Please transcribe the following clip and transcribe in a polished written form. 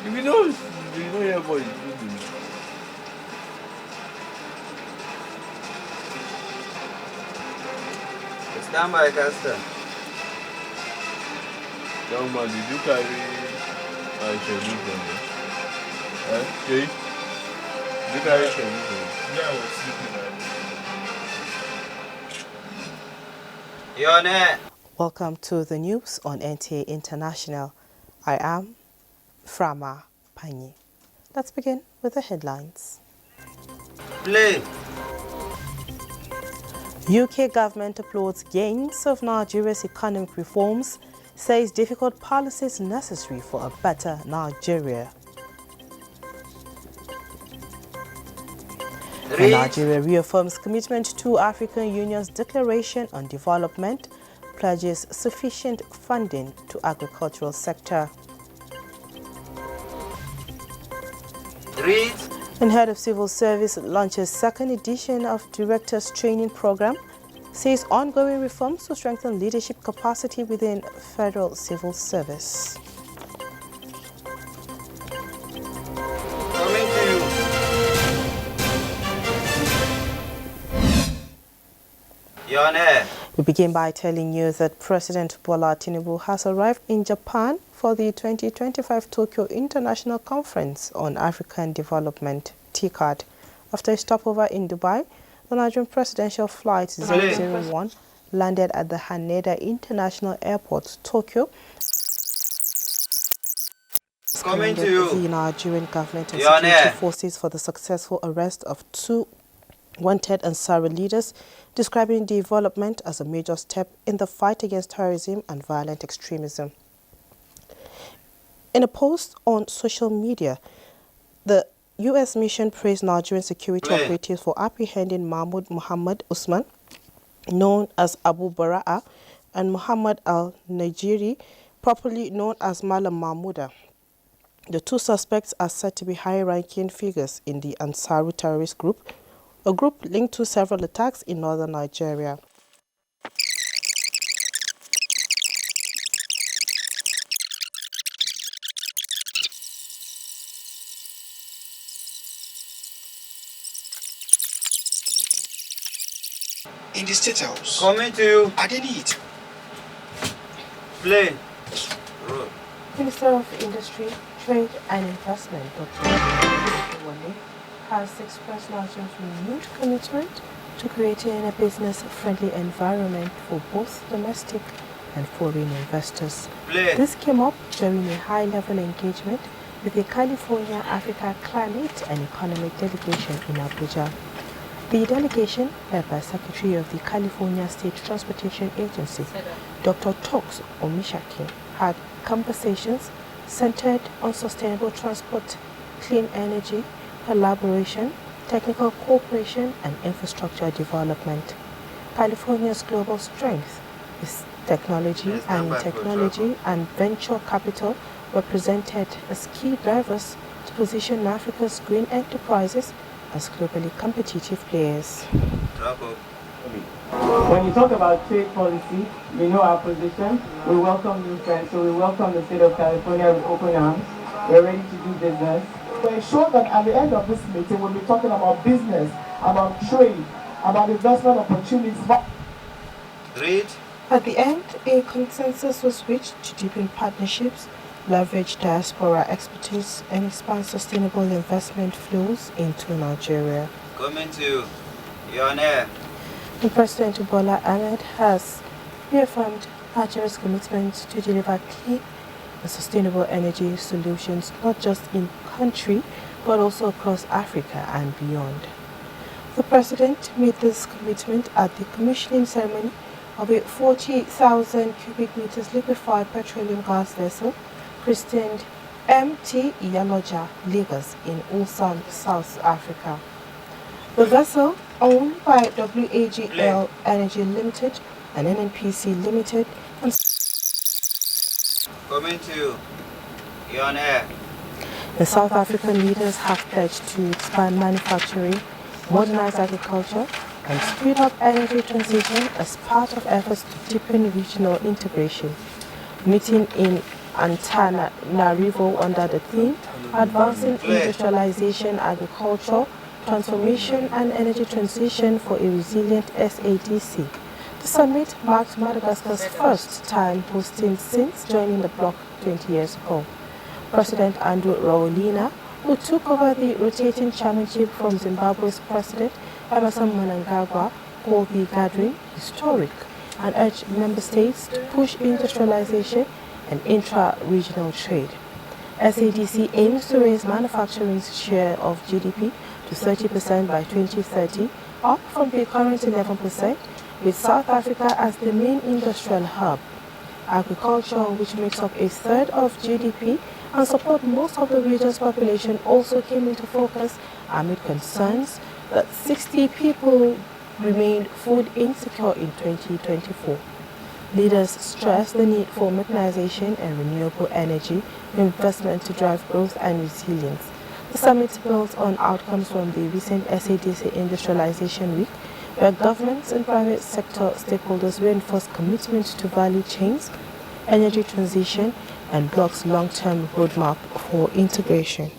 If you don't hear voice, Stand by, Caster. young man, did you carry my schedule from me? Jay? Did you carry schedule from me? Yeah, I was sleeping. You're on air. Welcome to the news on NTA International. I am Frama Panyi. Let's begin with the headlines. Play. UK government applauds gains of Nigeria's economic reforms, says difficult policies necessary for a better Nigeria. And Nigeria reaffirms commitment to African Union's Declaration on Development, pledges sufficient funding to agricultural sector. Read. And Head of Civil Service launches second edition of Directors Training Program, says ongoing reforms to strengthen leadership capacity within Federal Civil Service. Coming to you. You're on air. We begin by telling you that President Bola Tinubu has arrived in Japan for the 2025 Tokyo International Conference on African Development, TICAD. After a stopover in Dubai, the Nigerian Presidential Flight 001 landed at the Haneda International Airport, Tokyo. Coming to you. The Nigerian government and You're on security air. forces for the successful arrest of two wanted Ansari leaders, describing development as a major step in the fight against terrorism and violent extremism. In a post on social media, the U.S. mission praised Nigerian security operatives for apprehending Mahmoud Muhammad Usman, known as Abu Bara'a, and Muhammad al-Najiri, properly known as Malam Mahmouda. The two suspects are said to be high-ranking figures in the Ansaru terrorist group, a group linked to several attacks in northern Nigeria. In the State House, Coming to you. Adenit, Play. Minister of Industry, Trade and Investment, Dr. Wale, has expressed Nigeria's renewed commitment to creating a business-friendly environment for both domestic and foreign investors. Play. This came up during a high-level engagement with the California Africa Climate and Economic Delegation in Abuja. The delegation, led by Secretary of the California State Transportation Agency, Dr. Toks Omishaki, had conversations centered on sustainable transport, clean energy, collaboration, technical cooperation, and infrastructure development. California's global strength is technology and venture capital were presented as key drivers to position Africa's green enterprises as globally competitive players. When you talk about trade policy, you know our position. We welcome new friends, so we welcome the state of California with open arms. We're ready to do business. We ensure that at the end of this meeting, we'll be talking about business, about trade, about investment opportunities. Read. At the end, a consensus was reached to deepen partnerships, leverage diaspora expertise, and expand sustainable investment flows into Nigeria. Coming to you. You're on air. And President Bola Ahmed has reaffirmed Nigeria's commitment to deliver clean and sustainable energy solutions, not just in country, but also across Africa and beyond. The President made this commitment at the commissioning ceremony of a 40,000 cubic meters liquefied petroleum gas vessel christened MT Iyaloja Lagos in Ulsan, South Africa. The vessel, owned by WAGL Energy Limited and NNPC Limited, and Coming to you. You're on air. the South African leaders have pledged to expand manufacturing, modernize agriculture, and speed up energy transition as part of efforts to deepen regional integration. Meeting in Antananarivo under the theme Advancing Industrialization, Agriculture, Transformation and Energy Transition for a Resilient SADC. The summit marked Madagascar's first time hosting since joining the bloc 20 years ago. President Andrew Rajoelina, who took over the rotating chairmanship from Zimbabwe's President Emerson Mnangagwa, called the gathering historic and urged member states to push industrialization and intra-regional trade. SADC aims to raise manufacturing's share of GDP to 30% by 2030, up from the current 11%, with South Africa as the main industrial hub. Agriculture, which makes up a third of GDP and support most of the region's population, also came into focus amid concerns that 60 people remained food insecure in 2024. Leaders stressed the need for mechanization and renewable energy investment to drive growth and resilience. The summit builds on outcomes from the recent SADC Industrialization Week, where governments and private sector stakeholders reinforced commitment to value chains, energy transition, and bloc's long-term roadmap for integration.